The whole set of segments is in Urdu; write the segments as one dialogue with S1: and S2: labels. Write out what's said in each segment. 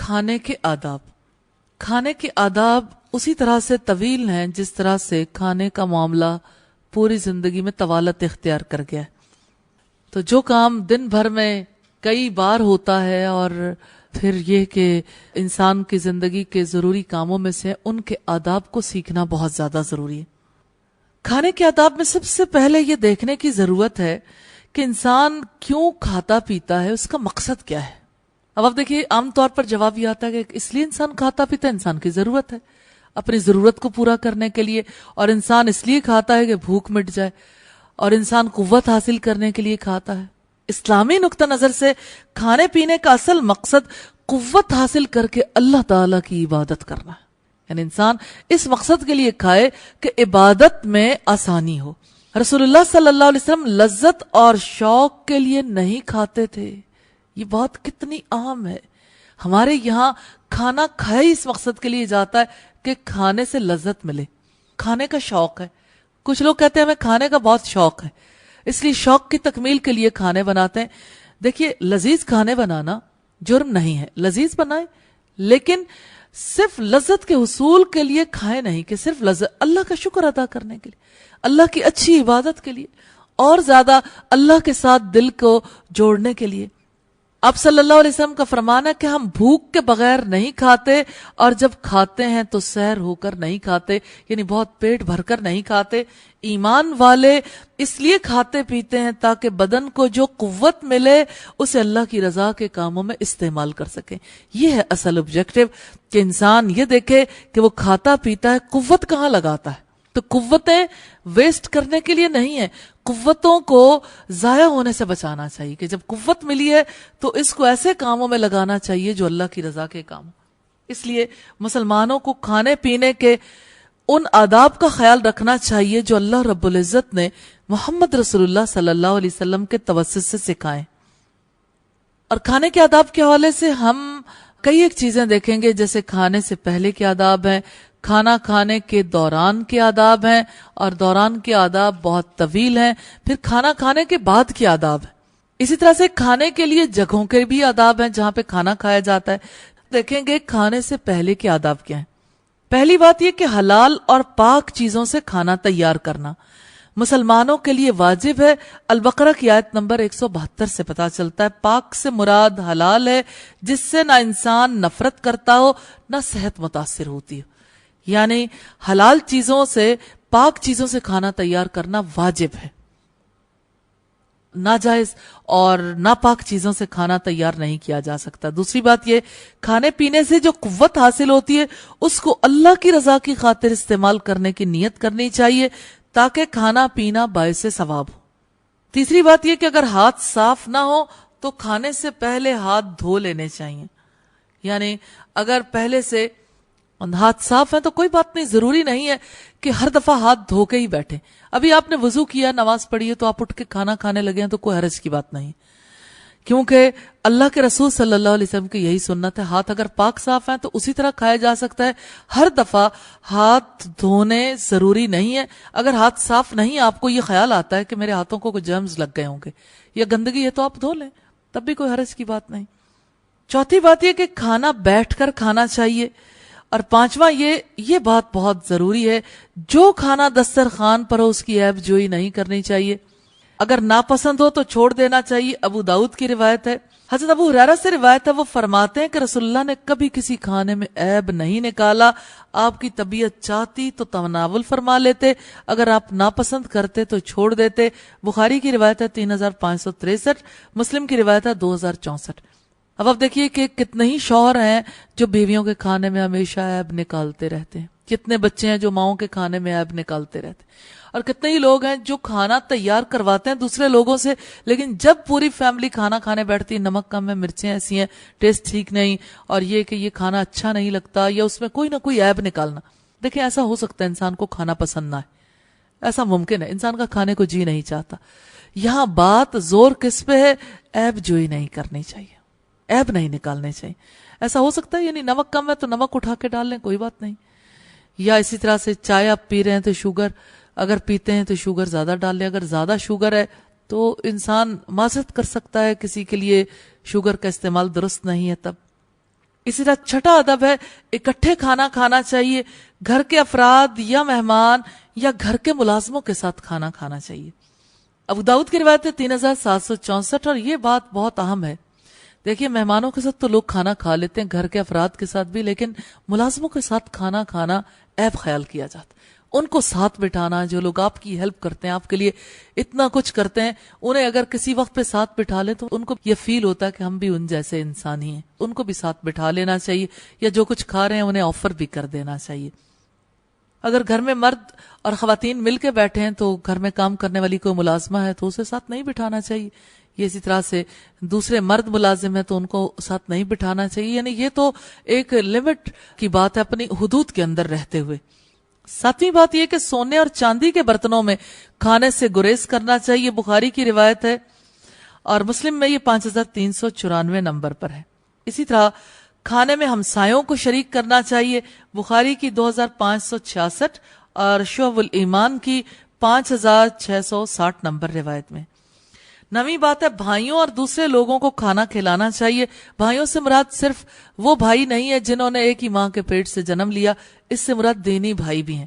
S1: کھانے کے آداب. کھانے کے آداب اسی طرح سے طویل ہیں جس طرح سے کھانے کا معاملہ پوری زندگی میں طوالت اختیار کر گیا ہے. تو جو کام دن بھر میں کئی بار ہوتا ہے اور پھر یہ کہ انسان کی زندگی کے ضروری کاموں میں سے ان کے آداب کو سیکھنا بہت زیادہ ضروری ہے. کھانے کے آداب میں سب سے پہلے یہ دیکھنے کی ضرورت ہے کہ انسان کیوں کھاتا پیتا ہے, اس کا مقصد کیا ہے. اب آپ دیکھیے عام طور پر جواب یہ آتا ہے کہ اس لیے انسان کھاتا پیتا ہے, انسان کی ضرورت ہے, اپنی ضرورت کو پورا کرنے کے لیے, اور انسان اس لیے کھاتا ہے کہ بھوک مٹ جائے, اور انسان قوت حاصل کرنے کے لیے کھاتا ہے. اسلامی نقطہ نظر سے کھانے پینے کا اصل مقصد قوت حاصل کر کے اللہ تعالیٰ کی عبادت کرنا ہے. یعنی انسان اس مقصد کے لیے کھائے کہ عبادت میں آسانی ہو. رسول اللہ صلی اللہ علیہ وسلم لذت اور شوق کے لیے نہیں کھاتے تھے. یہ بات کتنی عام ہے. ہمارے یہاں کھانا کھایا اس مقصد کے لیے جاتا ہے کہ کھانے سے لذت ملے, کھانے کا شوق ہے. کچھ لوگ کہتے ہیں ہمیں کھانے کا بہت شوق ہے, اس لیے شوق کی تکمیل کے لیے کھانے بناتے ہیں. دیکھیے لذیذ کھانے بنانا جرم نہیں ہے, لذیذ بنائیں, لیکن صرف لذت کے حصول کے لیے کھائے نہیں, کہ صرف لذت, اللہ کا شکر ادا کرنے کے لیے, اللہ کی اچھی عبادت کے لیے, اور زیادہ اللہ کے ساتھ دل کو جوڑنے کے لیے. آپ صلی اللہ علیہ وسلم کا فرمان ہے کہ ہم بھوک کے بغیر نہیں کھاتے, اور جب کھاتے ہیں تو سیر ہو کر نہیں کھاتے, یعنی بہت پیٹ بھر کر نہیں کھاتے. ایمان والے اس لیے کھاتے پیتے ہیں تاکہ بدن کو جو قوت ملے اسے اللہ کی رضا کے کاموں میں استعمال کر سکیں. یہ ہے اصل آبجیکٹو, کہ انسان یہ دیکھے کہ وہ کھاتا پیتا ہے, قوت کہاں لگاتا ہے. تو قوتیں ویسٹ کرنے کے لیے نہیں ہیں, قوتوں کو ضائع ہونے سے بچانا چاہیے, کہ جب قوت ملی ہے تو اس کو ایسے کاموں میں لگانا چاہیے جو اللہ کی رضا کے کام. اس لیے مسلمانوں کو کھانے پینے کے ان آداب کا خیال رکھنا چاہیے جو اللہ رب العزت نے محمد رسول اللہ صلی اللہ علیہ وسلم کے توسط سے سکھائے. اور کھانے کے آداب کے حوالے سے ہم کئی ایک چیزیں دیکھیں گے, جیسے کھانے سے پہلے کے آداب ہیں, کھانا کھانے کے دوران کے آداب ہیں, اور دوران کے آداب بہت طویل ہیں, پھر کھانا کھانے کے بعد کے آداب ہیں. اسی طرح سے کھانے کے لیے جگہوں کے بھی آداب ہیں جہاں پہ کھانا کھایا جاتا ہے. دیکھیں گے کھانے سے پہلے کے آداب کیا ہیں. پہلی بات یہ کہ حلال اور پاک چیزوں سے کھانا تیار کرنا مسلمانوں کے لیے واجب ہے. البقرہ کی آیت نمبر 172 سے پتہ چلتا ہے پاک سے مراد حلال ہے جس سے نہ انسان نفرت کرتا ہو نہ صحت متاثر ہوتی ہو. یعنی حلال چیزوں سے, پاک چیزوں سے کھانا تیار کرنا واجب ہے. ناجائز اور ناپاک چیزوں سے کھانا تیار نہیں کیا جا سکتا. دوسری بات یہ, کھانے پینے سے جو قوت حاصل ہوتی ہے اس کو اللہ کی رضا کی خاطر استعمال کرنے کی نیت کرنی چاہیے تاکہ کھانا پینا باعث ثواب ہو. تیسری بات یہ کہ اگر ہاتھ صاف نہ ہو تو کھانے سے پہلے ہاتھ دھو لینے چاہیے. یعنی اگر پہلے سے ہاتھ صاف ہیں تو کوئی بات نہیں, ضروری نہیں ہے کہ ہر دفعہ ہاتھ دھو کے ہی بیٹھیں. ابھی آپ نے وضو کیا, نماز پڑھی ہے, تو آپ اٹھ کے کھانا کھانے لگے ہیں تو کوئی حرج کی بات نہیں, کیونکہ اللہ کے رسول صلی اللہ علیہ وسلم کی یہی سنت ہے. ہاتھ اگر پاک صاف ہیں تو اسی طرح کھایا جا سکتا ہے. ہر دفعہ ہاتھ دھونے ضروری نہیں ہے. اگر ہاتھ صاف نہیں, آپ کو یہ خیال آتا ہے کہ میرے ہاتھوں کو کوئی جرمز لگ گئے ہوں گے یا گندگی ہے, تو آپ دھو لیں, تب بھی کوئی حرج کی بات نہیں. چوتھی بات یہ کہ کھانا بیٹھ کر کھانا چاہیے. اور پانچواں یہ بات بہت ضروری ہے, جو کھانا دسترخوان پر ہو اس کی عیب جوئی نہیں کرنی چاہیے. اگر ناپسند ہو تو چھوڑ دینا چاہیے. ابو داؤد کی روایت ہے, حضرت ابو ہریرہ سے روایت ہے, وہ فرماتے ہیں کہ رسول اللہ نے کبھی کسی کھانے میں عیب نہیں نکالا. آپ کی طبیعت چاہتی تو تناول فرما لیتے, اگر آپ ناپسند کرتے تو چھوڑ دیتے. بخاری کی روایت ہے 3563, مسلم کی روایت ہے 2064. اب آپ دیکھیے کہ کتنے ہی شوہر ہیں جو بیویوں کے کھانے میں ہمیشہ عیب نکالتے رہتے ہیں, کتنے بچے ہیں جو ماؤں کے کھانے میں عیب نکالتے رہتے ہیں, اور کتنے ہی لوگ ہیں جو کھانا تیار کرواتے ہیں دوسرے لوگوں سے, لیکن جب پوری فیملی کھانا کھانے بیٹھتی ہے, نمک کم ہے, مرچیں ایسی ہیں, ٹیسٹ ٹھیک نہیں, اور یہ کہ یہ کھانا اچھا نہیں لگتا, یا اس میں کوئی نہ کوئی عیب نکالنا. دیکھیں ایسا ہو سکتا ہے انسان کو کھانا پسند نہ ہے, ایسا ممکن ہے, انسان کا کھانے کو جی نہیں چاہتا. یہاں بات زور کس پہ ہے, عیب جوئی نہیں کرنی چاہیے, عیب نہیں نکالنے چاہیے. ایسا ہو سکتا ہے یعنی نمک کم ہے تو نمک اٹھا کے ڈال لیں, کوئی بات نہیں. یا اسی طرح سے چائے آپ پی رہے ہیں تو شوگر, اگر پیتے ہیں تو شوگر زیادہ ڈال لیں. اگر زیادہ شوگر ہے تو انسان معذرت کر سکتا ہے, کسی کے لیے شوگر کا استعمال درست نہیں ہے تب. اسی طرح چھٹا ادب ہے اکٹھے کھانا کھانا چاہیے، گھر کے افراد یا مہمان یا گھر کے ملازموں کے ساتھ کھانا کھانا چاہیے۔ ابو داؤد کی روایت ہے 3764، اور یہ بات بہت اہم ہے۔ دیکھیے مہمانوں کے ساتھ تو لوگ کھانا کھا لیتے ہیں، گھر کے افراد کے ساتھ بھی، لیکن ملازموں کے ساتھ کھانا کھانا عیب خیال کیا جاتا۔ ان کو ساتھ بٹھانا، جو لوگ آپ کی ہیلپ کرتے ہیں، آپ کے لیے اتنا کچھ کرتے ہیں، انہیں اگر کسی وقت پہ ساتھ بٹھا لے تو ان کو یہ فیل ہوتا ہے کہ ہم بھی ان جیسے انسان ہی ہیں، ان کو بھی ساتھ بٹھا لینا چاہیے، یا جو کچھ کھا رہے ہیں انہیں آفر بھی کر دینا چاہیے۔ اگر گھر میں مرد اور خواتین مل کے بیٹھے ہیں تو گھر میں کام کرنے والی کوئی ملازمہ ہے تو اسے ساتھ نہیں بٹھانا چاہیے، یہ اسی طرح سے دوسرے مرد ملازم ہیں تو ان کو ساتھ نہیں بٹھانا چاہیے، یعنی یہ تو ایک لمٹ کی بات ہے، اپنی حدود کے اندر رہتے ہوئے۔ ساتویں بات یہ کہ سونے اور چاندی کے برتنوں میں کھانے سے گریز کرنا چاہیے، بخاری کی روایت ہے، اور مسلم میں یہ 5394 نمبر پر ہے۔ اسی طرح کھانے میں ہمسایوں کو شریک کرنا چاہیے، بخاری کی 2566 اور شعب الایمان کی 5660 نمبر روایت میں۔ نویں بات ہے بھائیوں اور دوسرے لوگوں کو کھانا کھلانا چاہیے۔ بھائیوں سے مراد صرف وہ بھائی نہیں ہے جنہوں نے ایک ہی ماں کے پیٹ سے جنم لیا، اس سے مراد دینی بھائی بھی ہیں۔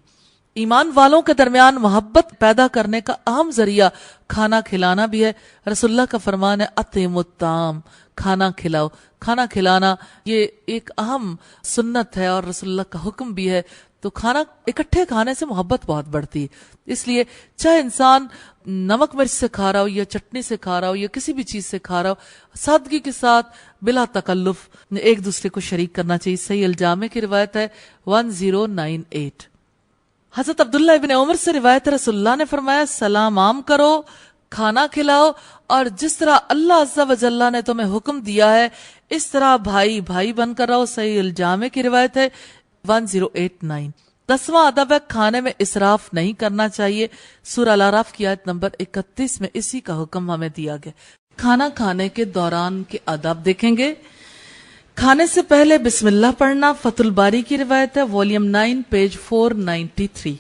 S1: ایمان والوں کے درمیان محبت پیدا کرنے کا اہم ذریعہ کھانا کھلانا بھی ہے۔ رسول اللہ کا فرمان ہے اطعموا الطعام، کھانا کھلاؤ۔ کھانا کھلانا یہ ایک اہم سنت ہے اور رسول اللہ کا حکم بھی ہے، تو کھانا اکٹھے کھانے سے محبت بہت بڑھتی ہے۔ اس لیے چاہے انسان نمک مرچ سے کھا رہا ہو یا چٹنی سے کھا رہا ہو یا کسی بھی چیز سے کھا رہا ہو، سادگی کے ساتھ بلا تکلف ایک دوسرے کو شریک کرنا چاہیے۔ صحیح الجامع کی روایت ہے 1098۔ حضرت عبداللہ ابن عمر سے روایت ہے، رسول اللہ نے فرمایا سلام عام کرو، کھانا کھلاؤ، اور جس طرح اللہ عز و جل نے تمہیں حکم دیا ہے اس طرح بھائی بھائی بن کر رہو۔ صحیح الجامع کی روایت ہے 1089۔ 10واں ادب ہے کھانے میں اسراف نہیں کرنا چاہیے، سورہ الاعراف کی آیت نمبر 31 میں اسی کا حکم ہمیں دیا گیا۔ کھانا کھانے کے دوران کے آداب دیکھیں گے۔ کھانے سے پہلے بسم اللہ پڑھنا، فتح الباری کی روایت ہے والیوم 9 پیج 493۔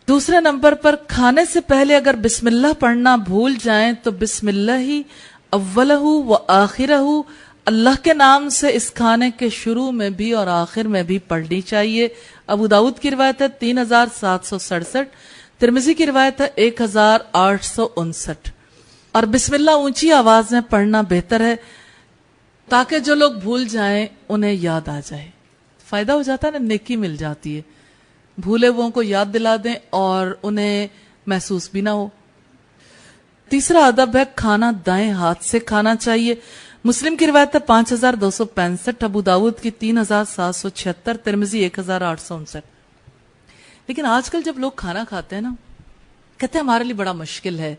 S1: دوسرے نمبر پر کھانے سے پہلے اگر بسم اللہ پڑھنا بھول جائیں تو بسم اللہ ہی اولہ و آخرہ، اللہ کے نام سے اس کھانے کے شروع میں بھی اور آخر میں بھی پڑھنی چاہیے۔ ابو داؤد کی روایت ہے 3767، ترمذی کی روایت ہے 1859۔ اور بسم اللہ اونچی آواز میں پڑھنا بہتر ہے تاکہ جو لوگ بھول جائیں انہیں یاد آ جائے، فائدہ ہو جاتا ہے نا، نیکی مل جاتی ہے، بھولے وہ کو یاد دلا دیں اور انہیں محسوس بھی نہ ہو۔ تیسرا ادب ہے کھانا دائیں ہاتھ سے کھانا چاہیے، مسلم کی روایت ہے 5265، ابو داود کی 3776، ترمذی 1859۔ لیکن آج کل جب لوگ کھانا کھاتے ہیں نا، کہتے ہیں ہمارے لیے بڑا مشکل ہے،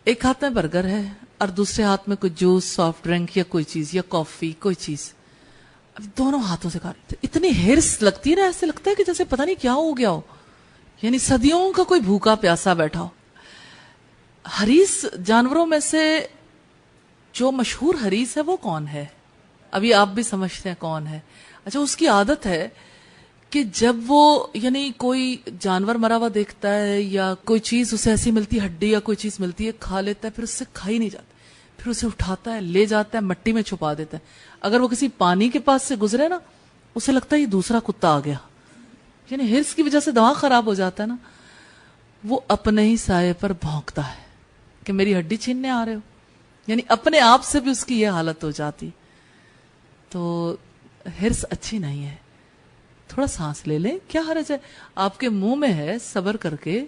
S1: ایک ہاتھ میں برگر ہے اور دوسرے ہاتھ میں کوئی جوس، سافٹ ڈرنک یا کوئی چیز یا کافی، کوئی چیز، اب دونوں ہاتھوں سے کھا رہے تھے، اتنی ہرس لگتی ہے نا، ایسے لگتا ہے کہ جیسے پتہ نہیں کیا ہو گیا ہو، یعنی صدیوں کا کوئی بھوکا پیاسا بیٹھا ہو۔ حریص جانوروں میں سے جو مشہور حریص ہے وہ کون ہے؟ ابھی آپ بھی سمجھتے ہیں کون ہے۔ اچھا، اس کی عادت ہے کہ جب وہ یعنی کوئی جانور مرا ہوا دیکھتا ہے یا کوئی چیز اسے ایسی ملتی ہے، ہڈی یا کوئی چیز ملتی ہے، کھا لیتا ہے، پھر اس سے کھائی نہیں جاتی، پھر اسے اٹھاتا ہے، لے جاتا ہے، مٹی میں چھپا دیتا ہے۔ اگر وہ کسی پانی کے پاس سے گزرے نا، اسے لگتا ہے یہ دوسرا کتا آ گیا، یعنی ہرس کی وجہ سے دماغ خراب ہو جاتا ہے نا، وہ اپنے ہی سائے پر بھونکتا ہے کہ میری ہڈی چھیننے آ رہے ہو، یعنی اپنے آپ سے بھی اس کی یہ حالت ہو جاتی۔ تو ہرس اچھی نہیں ہے، تھوڑا سانس لے لیں، کیا حرج ہے، آپ کے منہ میں ہے، صبر کر کے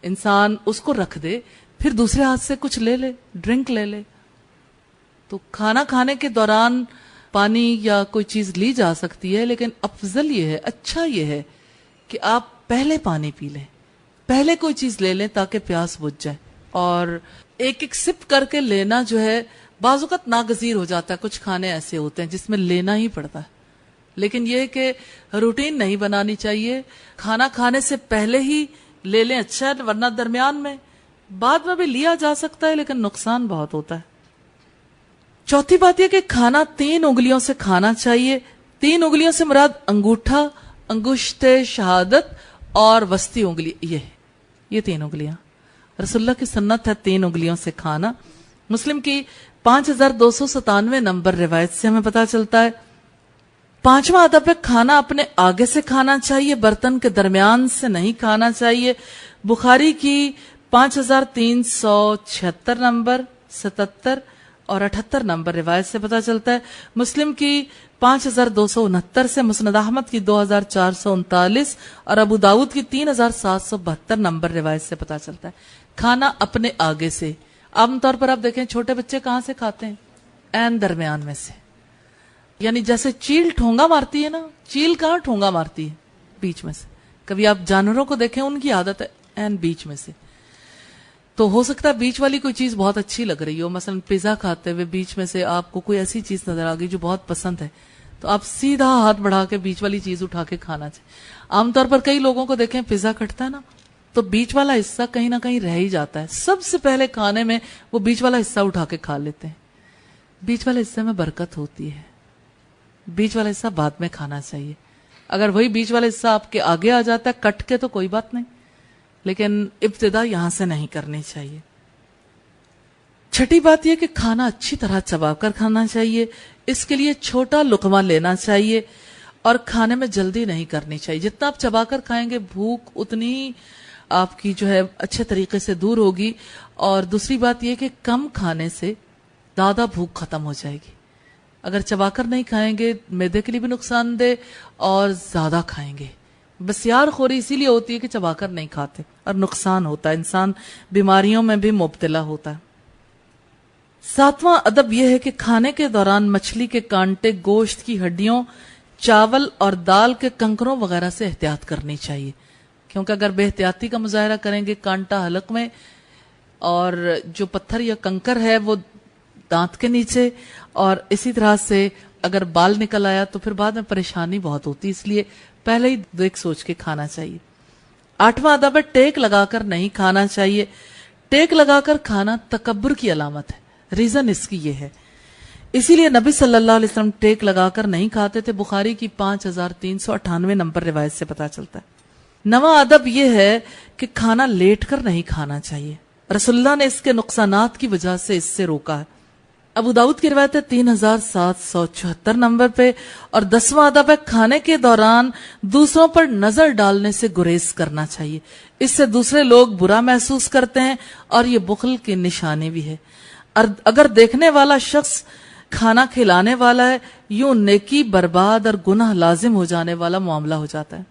S1: انسان اس کو رکھ دے، پھر دوسرے ہاتھ سے کچھ لے لے، ڈرنک لے لے۔ تو کھانا کھانے کے دوران پانی یا کوئی چیز لی جا سکتی ہے، لیکن افضل یہ ہے، اچھا یہ ہے کہ آپ پہلے پانی پی لیں، پہلے کوئی چیز لے لیں تاکہ پیاس بجھ جائے، اور ایک ایک سپ کر کے لینا جو ہے بعض اوقات ناگزیر ہو جاتا ہے، کچھ کھانے ایسے ہوتے ہیں جس میں لینا ہی پڑتا ہے، لیکن یہ کہ روٹین نہیں بنانی چاہیے، کھانا کھانے سے پہلے ہی لے لیں اچھا ہے، ورنہ درمیان میں بعد میں بھی لیا جا سکتا ہے لیکن نقصان بہت ہوتا ہے۔ چوتھی بات یہ کہ کھانا 3 انگلیوں سے کھانا چاہیے، 3 انگلیوں سے مراد انگوٹھا، انگشت شہادت اور وسطی انگلی، یہ 3 انگلیاں، رسول اللہ کی سنت ہے 3 انگلیوں سے کھانا۔ مسلم کی 5297 نمبر روایت سے ہمیں پتا چلتا ہے۔ 5واں ادب ہے کھانا اپنے آگے سے کھانا چاہیے، برتن کے درمیان سے نہیں کھانا چاہیے۔ بخاری کی 5376 نمبر، 77 اور 78 نمبر روایت سے پتا چلتا ہے۔ مسلم کی 5269 سے، مسند احمد کی 2439 اور ابو داود کی 3772 نمبر روایت سے پتا چلتا ہے۔ کھانا اپنے آگے سے، عام طور پر آپ دیکھیں چھوٹے بچے کہاں سے کھاتے ہیں؟ عین درمیان میں سے، یعنی جیسے چیل ٹھونگا مارتی ہے نا، چیل کہاں ٹھونگا مارتی ہے؟ بیچ میں سے۔ کبھی آپ جانوروں کو دیکھیں، ان کی عادت ہے عین بیچ میں سے۔ تو ہو سکتا ہے بیچ والی کوئی چیز بہت اچھی لگ رہی ہو، مثلا پیزا کھاتے ہوئے بیچ میں سے آپ کو کوئی ایسی چیز نظر آ گئی جو بہت پسند ہے، تو آپ سیدھا ہاتھ بڑھا کے بیچ والی چیز اٹھا کے کھانا چاہیے۔ عام طور پر کئی لوگوں کو دیکھیں پیزا کٹتا ہے نا، تو بیچ والا حصہ کہیں نہ کہیں رہ ہی جاتا ہے، سب سے پہلے کھانے میں وہ بیچ والا حصہ اٹھا کے کھا لیتے ہیں۔ بیچ والے حصے میں برکت ہوتی ہے، بیچ والا حصہ بعد میں کھانا چاہیے۔ اگر وہی بیچ والا حصہ آپ کے آگے آ جاتا ہے کٹ کے تو کوئی بات نہیں، لیکن ابتدا یہاں سے نہیں کرنی چاہیے۔ چھٹی بات یہ کہ کھانا اچھی طرح چبا کر کھانا چاہیے، اس کے لیے چھوٹا لقمہ لینا چاہیے اور کھانے میں جلدی نہیں کرنی چاہیے۔ جتنا آپ چبا کر کھائیں گے بھوک اتنی ہی آپ کی جو ہے اچھے طریقے سے دور ہوگی، اور دوسری بات یہ کہ کم کھانے سے زیادہ بھوک ختم ہو جائے گی۔ اگر چبا کر نہیں کھائیں گے معدے کے لیے بھی نقصان دہ، اور زیادہ کھائیں گے بسیار خوری اسی لیے ہوتی ہے کہ چبا کر نہیں کھاتے اور نقصان ہوتا ہے، انسان بیماریوں میں بھی مبتلا ہوتا ہے۔ 7واں ادب یہ ہے کہ کھانے کے دوران مچھلی کے کانٹے، گوشت کی ہڈیوں، چاول اور دال کے کنکروں وغیرہ سے احتیاط کرنی چاہیے، کیونکہ اگر بے احتیاطی کا مظاہرہ کریں گے کانٹا حلق میں، اور جو پتھر یا کنکر ہے وہ دانت کے نیچے، اور اسی طرح سے اگر بال نکل آیا تو پھر بعد میں پریشانی بہت ہوتی، اس لیے پہلے ہی دیکھ سوچ کے کھانا چاہیے۔ 8واں ادب ہے ٹیک لگا کر نہیں کھانا چاہیے۔ ٹیک لگا کر کھانا تکبر کی علامت ہے، ریزن اس کی یہ ہے، اسی لیے نبی صلی اللہ علیہ وسلم ٹیک لگا کر نہیں کھاتے تھے۔ بخاری کی 5398 نمبر روایت سے پتا چلتا ہے۔ 9واں ادب یہ ہے کہ کھانا لیٹ کر نہیں کھانا چاہیے، رسول اللہ نے اس کے نقصانات کی وجہ سے اس سے روکا ہے۔ ابو داؤد کی روایت ہے 3774 نمبر پہ۔ اور 10واں ادب ہے کھانے کے دوران دوسروں پر نظر ڈالنے سے گریز کرنا چاہیے، اس سے دوسرے لوگ برا محسوس کرتے ہیں اور یہ بخل کی نشانی بھی ہے۔ اگر دیکھنے والا شخص کھانا کھلانے والا ہے، یوں نیکی برباد اور گناہ لازم ہو جانے والا معاملہ ہو جاتا ہے۔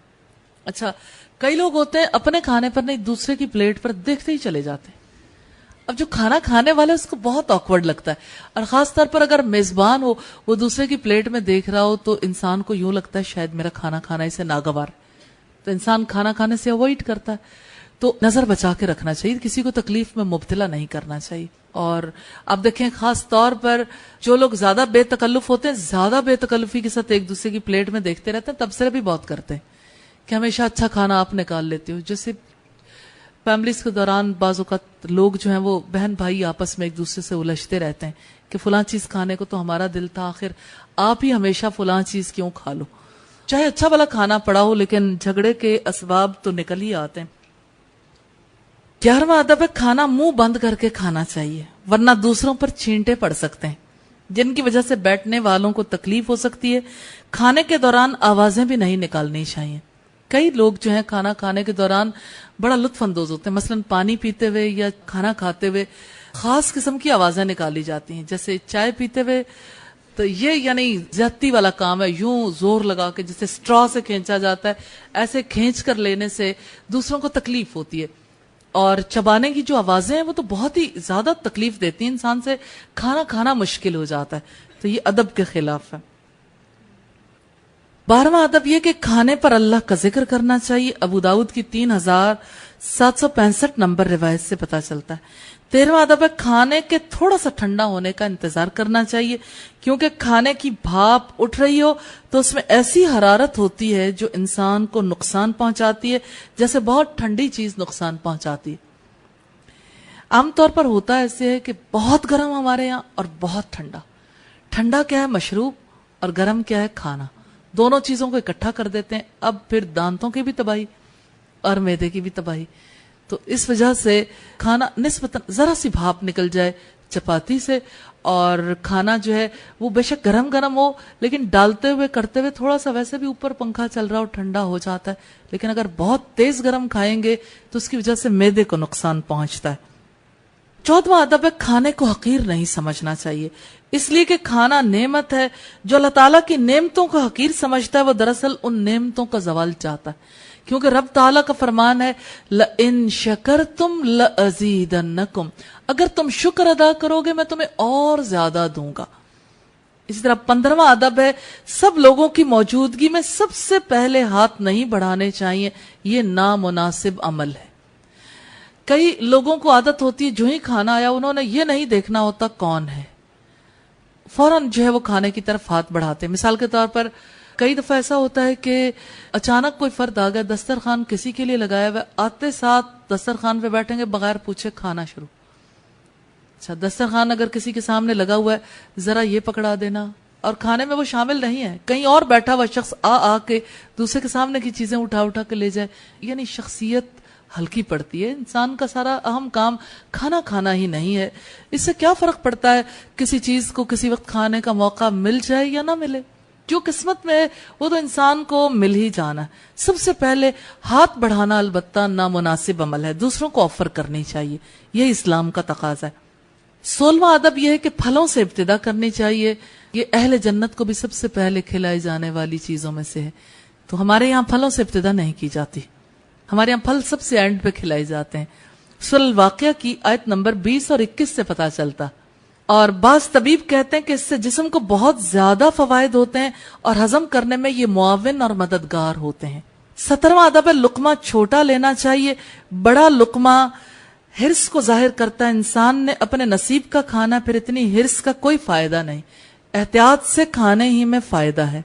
S1: اچھا، کئی لوگ ہوتے ہیں اپنے کھانے پر نہیں دوسرے کی پلیٹ پر دیکھتے ہی چلے جاتے ہیں۔ اب جو کھانا کھانے والا ہے اس کو بہت آکورڈ لگتا ہے، اور خاص طور پر اگر میزبان ہو وہ دوسرے کی پلیٹ میں دیکھ رہا ہو تو انسان کو یوں لگتا ہے شاید میرا کھانا کھانا اسے ناگوار ہے، تو انسان کھانا کھانے سے اوائڈ کرتا ہے۔ تو نظر بچا کے رکھنا چاہیے، کسی کو تکلیف میں مبتلا نہیں کرنا چاہیے۔ اور آپ دیکھیں خاص طور پر جو لوگ زیادہ بے تکلف ہوتے ہیں، زیادہ بے تکلفی کے ساتھ ایک دوسرے کی پلیٹ میں دیکھتے رہتے ہیں، تبصرے بھی بہت کرتے ہیں کہ ہمیشہ اچھا کھانا آپ نکال لیتے ہو۔ جیسے فیملیز کے دوران بعض اوقات لوگ جو ہیں وہ بہن بھائی آپس میں ایک دوسرے سے الجھتے رہتے ہیں کہ فلاں چیز کھانے کو تو ہمارا دل تھا، آخر آپ ہی ہمیشہ فلاں چیز کیوں کھا لو، چاہے اچھا بھلا کھانا پڑا ہو لیکن جھگڑے کے اسباب تو نکل ہی آتے ہیں۔ 11واں ادب ہے کھانا منہ بند کر کے کھانا چاہیے، ورنہ دوسروں پر چھینٹے پڑ سکتے ہیں جن کی وجہ سے بیٹھنے والوں کو تکلیف ہو سکتی ہے۔ کھانے کے دوران آوازیں بھی نہیں نکالنی چاہیے۔ کئی لوگ جو ہیں کھانا کھانے کے دوران بڑا لطف اندوز ہوتے ہیں، مثلا پانی پیتے ہوئے یا کھانا کھاتے ہوئے خاص قسم کی آوازیں نکالی جاتی ہیں، جیسے چائے پیتے ہوئے، تو یہ یعنی زیادتی والا کام ہے، یوں زور لگا کے جیسے سٹرا سے کھینچا جاتا ہے ایسے کھینچ کر لینے سے دوسروں کو تکلیف ہوتی ہے، اور چبانے کی جو آوازیں ہیں وہ تو بہت ہی زیادہ تکلیف دیتی ہیں، انسان سے کھانا کھانا مشکل ہو جاتا ہے، تو یہ ادب کے خلاف ہے۔ 12واں ادب یہ کہ کھانے پر اللہ کا ذکر کرنا چاہیے، ابو داؤد کی 3765 نمبر روایت سے پتا چلتا ہے۔ 13واں ادب ہے کھانے کے تھوڑا سا ٹھنڈا ہونے کا انتظار کرنا چاہیے، کیونکہ کھانے کی بھاپ اٹھ رہی ہو تو اس میں ایسی حرارت ہوتی ہے جو انسان کو نقصان پہنچاتی ہے، جیسے بہت ٹھنڈی چیز نقصان پہنچاتی ہے۔ عام طور پر ہوتا ایسے ہے کہ بہت گرم ہمارے یہاں اور بہت ٹھنڈا۔ ٹھنڈا کیا ہے؟ مشروب، اور گرم کیا ہے؟ کھانا۔ دونوں چیزوں کو اکٹھا کر دیتے ہیں، اب پھر دانتوں کی بھی تباہی اور معدے کی بھی تباہی۔ تو اس وجہ سے کھانا نسبتاً ذرا سی بھاپ نکل جائے چپاتی سے، اور کھانا جو ہے وہ بے شک گرم گرم ہو، لیکن ڈالتے ہوئے کرتے ہوئے تھوڑا سا ویسے بھی اوپر پنکھا چل رہا ہو ٹھنڈا ہو جاتا ہے، لیکن اگر بہت تیز گرم کھائیں گے تو اس کی وجہ سے معدے کو نقصان پہنچتا ہے۔ 14واں ادب ہے کھانے کو حقیر نہیں سمجھنا چاہیے، اس لیے کہ کھانا نعمت ہے۔ جو اللہ تعالیٰ کی نعمتوں کو حقیر سمجھتا ہے وہ دراصل ان نعمتوں کا زوال چاہتا ہے، کیونکہ رب تعالیٰ کا فرمان ہے لَإِن شَكَرْتُمْ لَأَزِيدَنَّكُمْ، اگر تم شکر ادا کرو گے میں تمہیں اور زیادہ دوں گا۔ اسی طرح 15واں ادب ہے سب لوگوں کی موجودگی میں سب سے پہلے ہاتھ نہیں بڑھانے چاہیے، یہ نامناسب عمل ہے۔ کئی لوگوں کو عادت ہوتی ہے جو ہی کھانا آیا انہوں نے یہ نہیں دیکھنا ہوتا کون ہے، فوراً جو ہے وہ کھانے کی طرف ہاتھ بڑھاتے ہیں۔ مثال کے طور پر کئی دفعہ ایسا ہوتا ہے کہ اچانک کوئی فرد آ گیا، دسترخوان کسی کے لیے لگایا ہوا، آتے ساتھ دسترخوان پہ بیٹھیں گے بغیر پوچھے کھانا شروع۔ اچھا دسترخوان اگر کسی کے سامنے لگا ہوا ہے ذرا یہ پکڑا دینا، اور کھانے میں وہ شامل نہیں ہے، کہیں اور بیٹھا ہوا شخص آ کے دوسرے کے سامنے کی چیزیں اٹھا کے لے جائے، یعنی شخصیت ہلکی پڑتی ہے۔ انسان کا سارا اہم کام کھانا کھانا ہی نہیں ہے۔ اس سے کیا فرق پڑتا ہے کسی چیز کو کسی وقت کھانے کا موقع مل جائے یا نہ ملے، جو قسمت میں ہے وہ تو انسان کو مل ہی جانا ہے۔ سب سے پہلے ہاتھ بڑھانا البتہ نامناسب عمل ہے، دوسروں کو آفر کرنی چاہیے، یہ اسلام کا تقاضا ہے۔ 16واں ادب یہ ہے کہ پھلوں سے ابتدا کرنی چاہیے، یہ اہل جنت کو بھی سب سے پہلے کھلائی جانے والی چیزوں میں سے ہے، تو ہمارے یہاں پھلوں سے ابتدا نہیں کی جاتی، ہمارے یہاں پھل سب سے اینڈ پہ کھلائے جاتے ہیں۔ سورہ الواقعہ کی آیت نمبر 20 اور 21 سے پتہ چلتا، اور بعض طبیب کہتے ہیں کہ اس سے جسم کو بہت زیادہ فوائد ہوتے ہیں اور ہضم کرنے میں یہ معاون اور مددگار ہوتے ہیں۔ 17واں ادب ہے لقمہ چھوٹا لینا چاہیے، بڑا لقمہ ہرس کو ظاہر کرتا ہے، انسان نے اپنے نصیب کا کھانا، پھر اتنی ہرس کا کوئی فائدہ نہیں، احتیاط سے کھانے ہی میں فائدہ ہے۔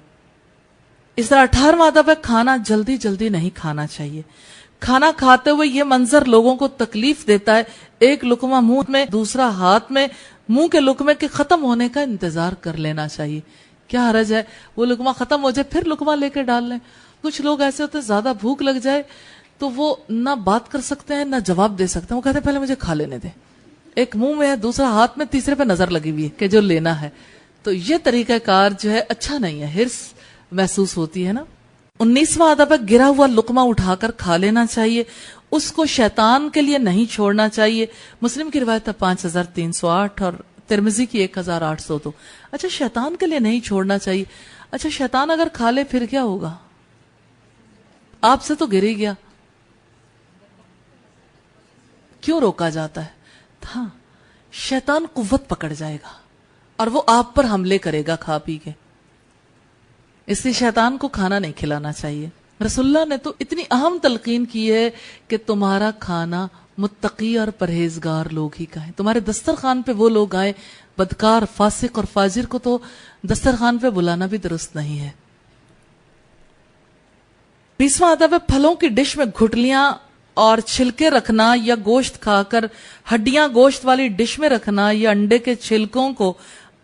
S1: اس طرح 18واں ادب ہے کھانا جلدی جلدی نہیں کھانا چاہیے، کھانا کھاتے ہوئے یہ منظر لوگوں کو تکلیف دیتا ہے، ایک لقمہ منہ میں دوسرا ہاتھ میں، منہ کے لقمے کے ختم ہونے کا انتظار کر لینا چاہیے، کیا حرج ہے وہ لقمہ ختم ہو جائے پھر لقمہ لے کے ڈال لیں۔ کچھ لوگ ایسے ہوتے ہیں زیادہ بھوک لگ جائے تو وہ نہ بات کر سکتے ہیں نہ جواب دے سکتے ہیں، وہ کہتے ہیں پہلے مجھے کھا لینے دیں، ایک منہ میں ہے دوسرا ہاتھ میں، تیسرے پہ نظر لگی ہوئی ہے کہ جو لینا ہے، تو یہ طریقہ کار جو ہے اچھا نہیں ہے، ہرس محسوس ہوتی ہے نا۔ 19واں ادب ہے گرا ہوا لقمہ اٹھا کر کھا لینا چاہیے، اس کو شیطان کے لیے نہیں چھوڑنا چاہیے۔ مسلم کی روایت ہے 5308 اور ترمذی کی 1802۔ اچھا شیطان کے لیے نہیں چھوڑنا چاہیے، اچھا شیطان اگر کھا لے پھر کیا ہوگا؟ آپ سے تو گر ہی گیا، کیوں روکا جاتا ہے؟ ہاں شیطان قوت پکڑ جائے گا اور وہ آپ پر حملے کرے گا کھا پی کے، اس لیے شیطان کو کھانا نہیں کھلانا چاہیے۔ رسول اللہ نے تو اتنی اہم تلقین کی ہے کہ تمہارا کھانا متقی اور پرہیزگار لوگ ہی کھائیں، تمہارے دسترخوان پہ وہ لوگ آئیں، بدکار فاسق اور فاجر کو تو دسترخوان پہ بلانا بھی درست نہیں ہے۔ 20واں ادب ہے پھلوں کی ڈش میں گھٹلیاں اور چھلکے رکھنا، یا گوشت کھا کر ہڈیاں گوشت والی ڈش میں رکھنا، یا انڈے کے چھلکوں کو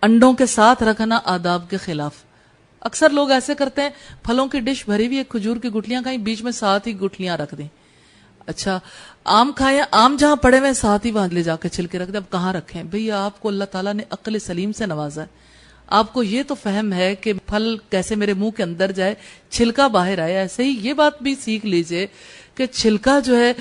S1: انڈوں کے ساتھ رکھنا آداب کے خلاف۔ اکثر لوگ ایسے کرتے ہیں پھلوں کی ڈش بھری ہوئی ہے، کھجور کی گٹلیاں کہیں بیچ میں ساتھ ہی گٹلیاں رکھ دیں، اچھا آم کھائیں، آم جہاں پڑے ہوئے ساتھ ہی وہاں لے جا کے چھلکے رکھ دیں، اب کہاں رکھیں بھئی؟ آپ کو اللہ تعالیٰ نے عقل سلیم سے نوازا ہے، آپ کو یہ تو فہم ہے کہ پھل کیسے میرے منہ کے اندر جائے چھلکا باہر آئے، ایسے ہی یہ بات بھی سیکھ لیجئے کہ چھلکا جو ہے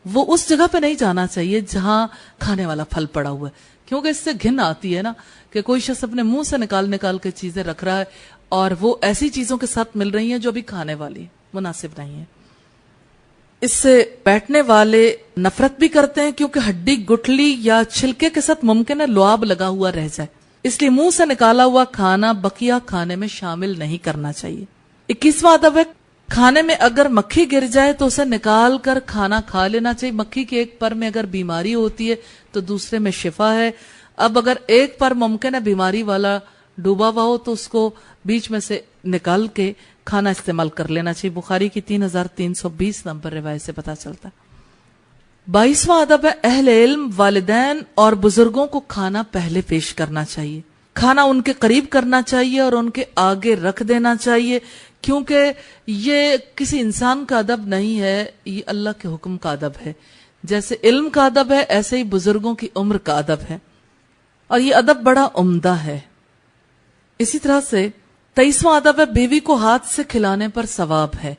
S1: وہ اس جگہ پہ نہیں جانا چاہیے جہاں کھانے والا پھل پڑا ہوا ہے، کیونکہ اس سے گھن آتی ہے نا کہ کوئی شخص اپنے منہ سے نکال کے چیزیں رکھ رہا ہے اور وہ ایسی چیزوں کے ساتھ مل رہی ہیں جو بھی کھانے والی مناسب نہیں ہے۔ اس سے بیٹھنے والے نفرت بھی کرتے ہیں کیونکہ ہڈی گٹھلی یا چھلکے کے ساتھ ممکن ہے لعاب لگا ہوا رہ جائے، اس لیے منہ سے نکالا ہوا کھانا بقیہ کھانے میں شامل نہیں کرنا چاہیے۔ 21واں ادب ہے کھانے میں اگر مکھی گر جائے تو اسے نکال کر کھانا کھا لینا چاہیے، مکھی کے ایک پر میں اگر بیماری ہوتی ہے تو دوسرے میں شفا ہے، اب اگر ایک پر ممکن ہے بیماری والا ڈوبا ہوا ہو تو اس کو بیچ میں سے نکال کے کھانا استعمال کر لینا چاہیے، بخاری کی 3320 نمبر روایت سے پتا چلتا ہے۔ 22واں ادب ہے اہل علم، والدین اور بزرگوں کو کھانا پہلے پیش کرنا چاہیے، کھانا ان کے قریب کرنا چاہیے اور ان کے آگے رکھ دینا چاہیے، کیونکہ یہ کسی انسان کا ادب نہیں ہے، یہ اللہ کے حکم کا ادب ہے، جیسے علم کا ادب ہے ایسے ہی بزرگوں کی عمر کا ادب ہے۔ اور یہ ادب بڑا عمدہ ہے. اسی طرح سے 23واں ادب ہے بیوی کو ہاتھ سے کھلانے پر ثواب ہے.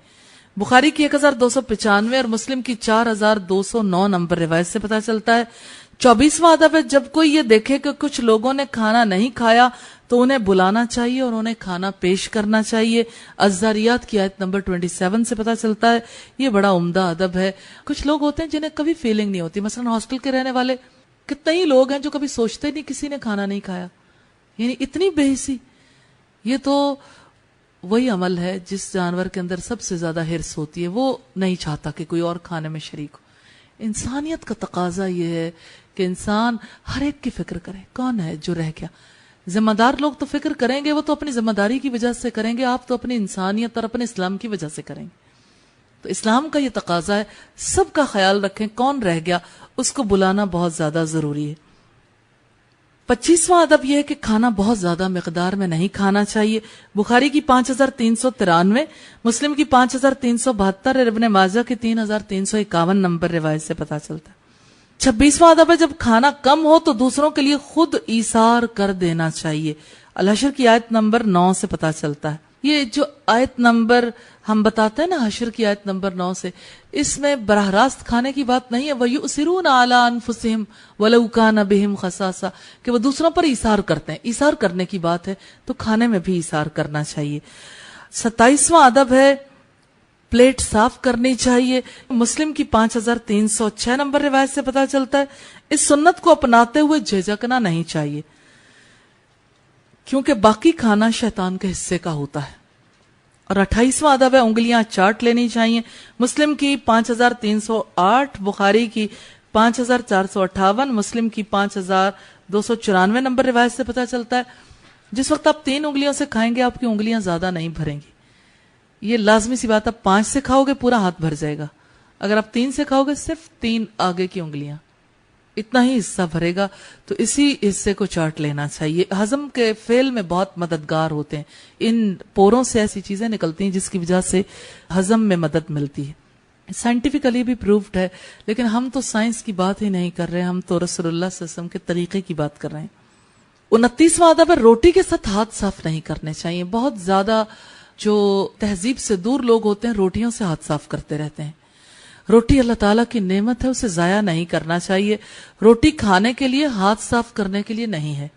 S1: بخاری کی 1295 اور مسلم کی 4209 نمبر روایت سے پتہ چلتا ہے. 24واں ادب ہے جب کوئی یہ دیکھے کہ کچھ لوگوں نے کھانا نہیں کھایا تو انہیں بلانا چاہیے اور انہیں کھانا پیش کرنا چاہیے. الذاریات کی آیت نمبر 27 سے پتہ چلتا ہے. یہ بڑا عمدہ ادب ہے. کچھ لوگ ہوتے ہیں جنہیں کبھی فیلنگ نہیں ہوتی. مثلا ہاسٹل کے رہنے والے کتنے ہی لوگ ہیں جو کبھی سوچتے نہیں کسی نے کھانا نہیں کھایا. یعنی اتنی بے حسی. یہ تو وہی عمل ہے جس جانور کے اندر سب سے زیادہ حرص ہوتی ہے. وہ نہیں چاہتا کہ کوئی اور کھانے میں شریک ہو. انسانیت کا تقاضا یہ ہے کہ انسان ہر ایک کی فکر کرے. کون ہے جو رہ گیا؟ ذمہ دار لوگ تو فکر کریں گے, وہ تو اپنی ذمہ داری کی وجہ سے کریں گے. آپ تو اپنی انسانیت اور اپنے اسلام کی وجہ سے کریں گے. تو اسلام کا یہ تقاضا ہے سب کا خیال رکھیں. کون رہ گیا اس کو بلانا بہت زیادہ ضروری ہے. 25واں ادب یہ ہے کہ کھانا بہت زیادہ مقدار میں نہیں کھانا چاہیے. بخاری کی 5393, مسلم کی 5372 اور ابن ماجہ کی 3351 نمبر روایت سے پتہ چلتا ہے. 26واں ادب ہے جب کھانا کم ہو تو دوسروں کے لیے خود ایثار کر دینا چاہیے. الحشر کی آیت نمبر 9 سے پتہ چلتا ہے. یہ جو آیت نمبر ہم بتاتے ہیں نا حشر کی آیت نمبر 9 سے, اس میں براہ راست کھانے کی بات نہیں ہے. وَيُؤْثِرُونَ عَلَىٰ أَنفُسِهِمْ وَلَوْ كَانَ بِهِمْ خَصَاصَةٌ, کہ وہ دوسروں پر ایثار کرتے ہیں. ایثار کرنے کی بات ہے تو کھانے میں بھی ایثار کرنا چاہیے. 27واں ادب ہے پلیٹ صاف کرنی چاہیے. مسلم کی 5306 نمبر روایت سے پتہ چلتا ہے. اس سنت کو اپناتے ہوئے جھجکنا نہیں چاہیے کیونکہ باقی کھانا شیطان کے حصے کا ہوتا ہے. اور 28واں ادب ہے انگلیاں چاٹ لینی چاہیے. مسلم کی 5308, بخاری کی 5458, مسلم کی 5294 نمبر روایت سے پتہ چلتا ہے. جس وقت آپ 3 انگلیوں سے کھائیں گے آپ کی انگلیاں زیادہ نہیں بھریں گی. یہ لازمی سی بات, آپ 5 سے کھاؤ گے پورا ہاتھ بھر جائے گا. اگر آپ 3 سے کھاؤ گے صرف 3 آگے کی انگلیاں, اتنا ہی حصہ بھرے گا. تو اسی حصے کو چاٹ لینا چاہیے. ہضم کے فعل میں بہت مددگار ہوتے ہیں. ان پوروں سے ایسی چیزیں نکلتی ہیں جس کی وجہ سے ہضم میں مدد ملتی ہے. سائنٹیفکلی بھی پروفڈ ہے, لیکن ہم تو سائنس کی بات ہی نہیں کر رہے, ہم تو رسول اللہ صلی اللہ علیہ وسلم کے طریقے کی بات کر رہے ہیں. 29واں ادب ہے روٹی کے ساتھ ہاتھ صاف نہیں کرنے چاہیے. بہت زیادہ جو تہذیب سے دور لوگ ہوتے ہیں روٹیوں سے ہاتھ صاف کرتے رہتے ہیں. روٹی اللہ تعالیٰ کی نعمت ہے, اسے ضائع نہیں کرنا چاہیے. روٹی کھانے کے لیے, ہاتھ صاف کرنے کے لیے نہیں ہے.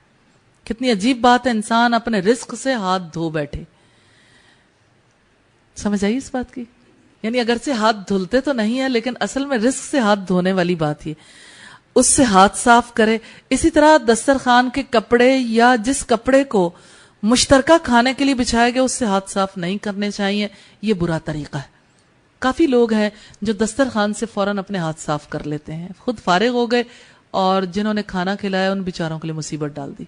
S1: کتنی عجیب بات ہے, انسان اپنے رزق سے ہاتھ دھو بیٹھے. سمجھ آئی اس بات کی؟ یعنی اگر سے ہاتھ دھلتے تو نہیں ہے, لیکن اصل میں رزق سے ہاتھ دھونے والی بات ہی, اس سے ہاتھ صاف کرے. اسی طرح دسترخوان کے کپڑے یا جس کپڑے کو مشترکہ کھانے کے لیے بچھایا گیا اس سے ہاتھ صاف نہیں کرنے چاہیے. یہ برا طریقہ ہے. کافی لوگ ہیں جو دسترخوان سے فوراً اپنے ہاتھ صاف کر لیتے ہیں, خود فارغ ہو گئے اور جنہوں نے کھانا کھلایا ان بیچاروں کے لیے مصیبت ڈال دی.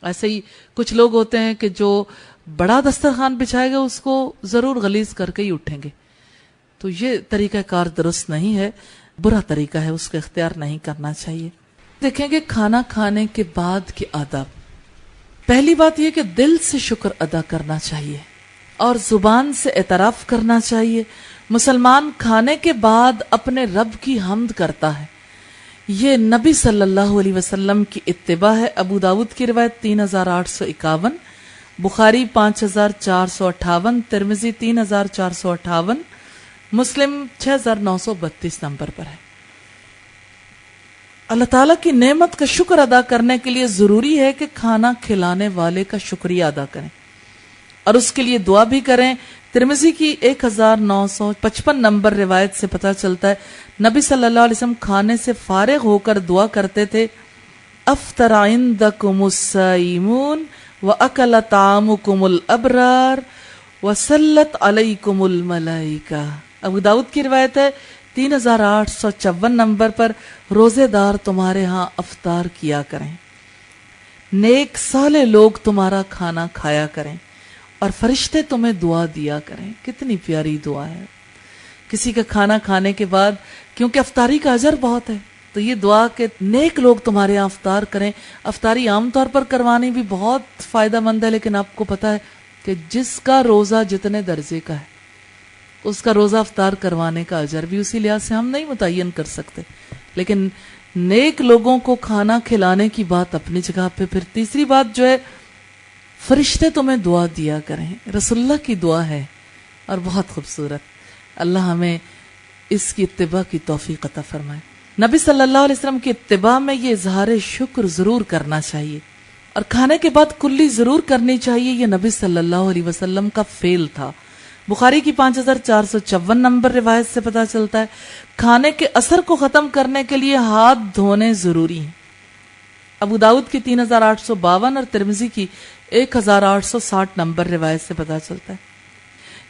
S1: ایسے ہی کچھ لوگ ہوتے ہیں کہ جو بڑا دسترخوان بچھائے گا اس کو ضرور غلیظ کر کے ہی اٹھیں گے. تو یہ طریقہ کار درست نہیں ہے, برا طریقہ ہے, اس کو اختیار نہیں کرنا چاہیے. دیکھیں گے کھانا کھانے کے بعد کے آداب. پہلی بات یہ کہ دل سے شکر ادا کرنا چاہیے اور زبان سے اعتراف کرنا چاہیے. مسلمان کھانے کے بعد اپنے رب کی حمد کرتا ہے. یہ نبی صلی اللہ علیہ وسلم کی اتباع ہے. ابو داود کی روایت 3851, بخاری 5458, ترمذی 3458, مسلم 6932 نمبر پر ہے. اللہ تعالیٰ کی نعمت کا شکر ادا کرنے کے لیے ضروری ہے کہ کھانا کھلانے والے کا شکریہ ادا کریں اور اس کے لیے دعا بھی کریں. ترمذی کی 1955 نمبر روایت سے پتہ چلتا ہے نبی صلی اللہ علیہ وسلم کھانے سے فارغ ہو کر دعا کرتے تھے, افطر عندکم الصائمون واکل طعامکم الابرار وصلت علیکم الملائکہ. ابو داؤد کی روایت ہے 3854 نمبر پر, روزے دار تمہارے ہاں افطار کیا کریں, نیک صالح لوگ تمہارا کھانا کھایا کریں اور فرشتے تمہیں دعا دیا کریں. کتنی پیاری دعا ہے کسی کا کھانا کھانے کے بعد, کیونکہ افطاری کا اجر بہت ہے. تو یہ دعا کہ نیک لوگ تمہارے یہاں افطار کریں. افطاری عام طور پر کروانی بھی بہت فائدہ مند ہے, لیکن آپ کو پتا ہے کہ جس کا روزہ جتنے درجے کا ہے اس کا روزہ افطار کروانے کا اجر بھی اسی لحاظ سے ہم نہیں متعین کر سکتے. لیکن نیک لوگوں کو کھانا کھلانے کی بات اپنی جگہ پہ. پھر تیسری بات جو ہے فرشتے تمہیں دعا دیا کریں. رسول اللہ کی دعا ہے اور بہت خوبصورت. اللہ ہمیں اس کی اتباع کی توفیق عطا فرمائے. نبی صلی اللہ علیہ وسلم کی اتباع میں یہ اظہار شکر ضرور کرنا چاہیے اور کھانے کے بعد کلی ضرور کرنی چاہیے. یہ نبی صلی اللہ علیہ وسلم کا فعل تھا. بخاری کی 5454 نمبر روایت سے پتہ چلتا ہے کھانے کے اثر کو ختم کرنے کے لیے ہاتھ دھونے ضروری ہیں. ابو داؤد کی 3852 اور ترمذی کی 1860 نمبر روایت سے پتہ چلتا ہے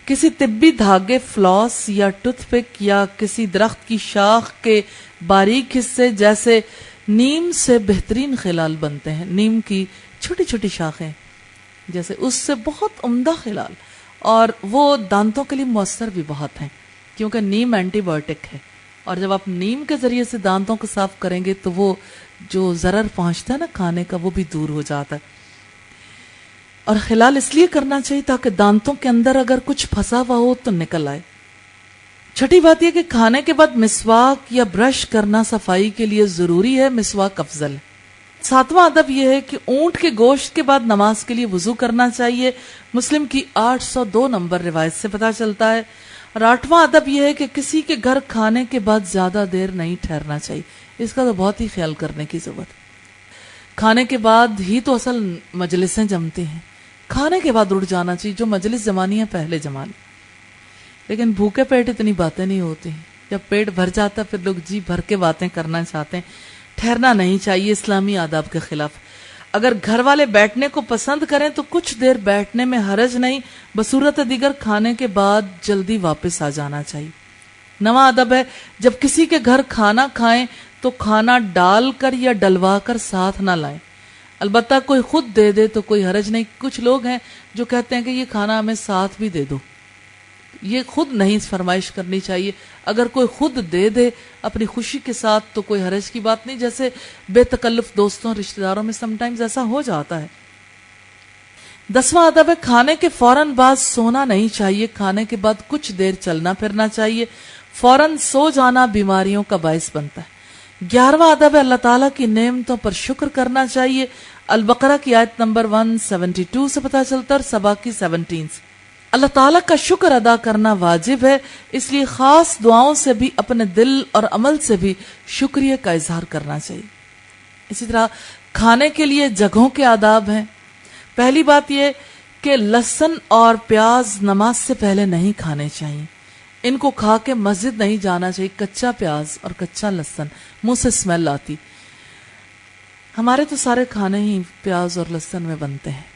S1: کسی طبی دھاگے، فلاس یا ٹوتھ پک یا کسی درخت کی شاخ کے باریک حصے جیسے نیم سے بہترین خلال بنتے ہیں. نیم کی چھوٹی چھوٹی شاخیں جیسے اس سے بہت عمدہ خلال، اور وہ دانتوں کے لیے مؤثر بھی بہت ہیں کیونکہ نیم اینٹی بایوٹک ہے. اور جب آپ نیم کے ذریعے سے دانتوں کو صاف کریں گے تو وہ جو ضرر پہنچتا ہے نا کھانے کا وہ بھی دور ہو جاتا ہے. اور خلال اس لیے کرنا چاہیے تاکہ دانتوں کے اندر اگر کچھ پھنسا ہوا ہو تو نکل آئے. چھٹی بات یہ کہ کھانے کے بعد مسواک یا برش کرنا صفائی کے لیے ضروری ہے. مسواک افضل ہے. ساتواں ادب یہ ہے کہ اونٹ کے گوشت کے بعد نماز کے لیے وضو کرنا چاہیے. مسلم کی 802 نمبر روایت سے پتہ چلتا ہے. اور آٹھواں ادب یہ ہے کہ کسی کے گھر کھانے کے بعد زیادہ دیر نہیں ٹھہرنا چاہیے. اس کا تو بہت ہی خیال کرنے کی ضرورت ہے. کھانے کے بعد ہی تو اصل مجلسیں جمتی ہیں. کھانے کے بعد اٹھ جانا چاہیے. جو مجلس جمانی ہے پہلے جما لی. لیکن بھوکے پیٹ اتنی باتیں نہیں ہوتی. جب پیٹ بھر جاتا پھر لوگ جی بھر کے باتیں کرنا چاہتے ہیں. ٹھہرنا نہیں چاہیے، اسلامی آداب کے خلاف. اگر گھر والے بیٹھنے کو پسند کریں تو کچھ دیر بیٹھنے میں حرج نہیں. بصورت دیگر کھانے کے بعد جلدی واپس آ جانا چاہیے. نواں ادب ہے جب کسی کے گھر کھانا کھائیں تو کھانا ڈال کر یا ڈلوا کر ساتھ نہ لائیں. البتہ کوئی خود دے دے تو کوئی حرج نہیں. کچھ لوگ ہیں جو کہتے ہیں کہ یہ کھانا ہمیں ساتھ بھی دے دو. یہ خود نہیں فرمائش کرنی چاہیے. اگر کوئی خود دے دے اپنی خوشی کے ساتھ تو کوئی حرج کی بات نہیں. جیسے بے تکلف دوستوں رشتہ داروں میں سم ٹائمز ایسا ہو جاتا ہے. 10واں ادب ہے کھانے کے فوراً بعد سونا نہیں چاہیے. کھانے کے بعد کچھ دیر چلنا پھرنا چاہیے. فوراً سو جانا بیماریوں کا باعث بنتا ہے. 11واں ادب ہے اللہ تعالیٰ کی نعمتوں پر شکر کرنا چاہیے. البقرہ کی آیت نمبر 172 سے پتہ چلتا ہے اور سبا کی 17 سے. اللہ تعالیٰ کا شکر ادا کرنا واجب ہے، اس لیے خاص دعاؤں سے بھی اپنے دل اور عمل سے بھی شکریہ کا اظہار کرنا چاہیے. اسی طرح کھانے کے لیے جگہوں کے آداب ہیں. پہلی بات یہ کہ لہسن اور پیاز نماز سے پہلے نہیں کھانے چاہیے. ان کو کھا کے مسجد نہیں جانا چاہیے. کچا پیاز اور کچا لہسن منہ سے اسمیل آتی. ہمارے تو سارے کھانے ہی پیاز اور لہسن میں بنتے ہیں.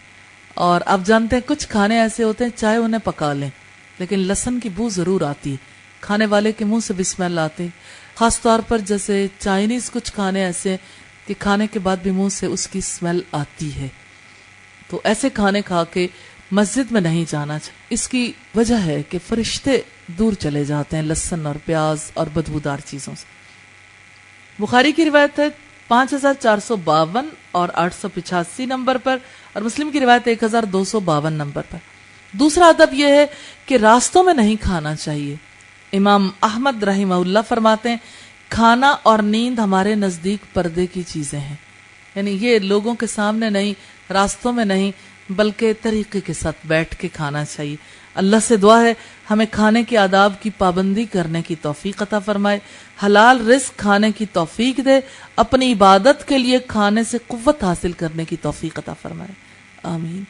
S1: اور آپ جانتے ہیں کچھ کھانے ایسے ہوتے ہیں چاہے انہیں پکا لیں لیکن لہسن کی بو ضرور آتی ہے. کھانے والے کے منہ سے بھی اسمیل آتی. خاص طور پر جیسے چائنیز کچھ کھانے ایسے ہیں کہ کھانے کے بعد بھی منہ سے اس کی اسمیل آتی ہے. تو ایسے کھانے کھا کے مسجد میں نہیں جانا چاہیے. اس کی وجہ ہے کہ فرشتے دور چلے جاتے ہیں لہسن اور پیاز اور بدبودار چیزوں سے. بخاری کی روایت ہے 5452 اور 885 نمبر پر اور مسلم کی روایت 1252 نمبر پر. دوسرا ادب یہ ہے کہ راستوں میں نہیں کھانا چاہیے. امام احمد رحمہ اللہ فرماتے ہیں کھانا اور نیند ہمارے نزدیک پردے کی چیزیں ہیں. یعنی یہ لوگوں کے سامنے نہیں، راستوں میں نہیں، بلکہ طریقے کے ساتھ بیٹھ کے کھانا چاہیے. اللہ سے دعا ہے ہمیں کھانے کے آداب کی پابندی کرنے کی توفیق عطا فرمائے. حلال رزق کھانے کی توفیق دے. اپنی عبادت کے لیے کھانے سے قوت حاصل کرنے کی توفیق عطا فرمائے. آمین.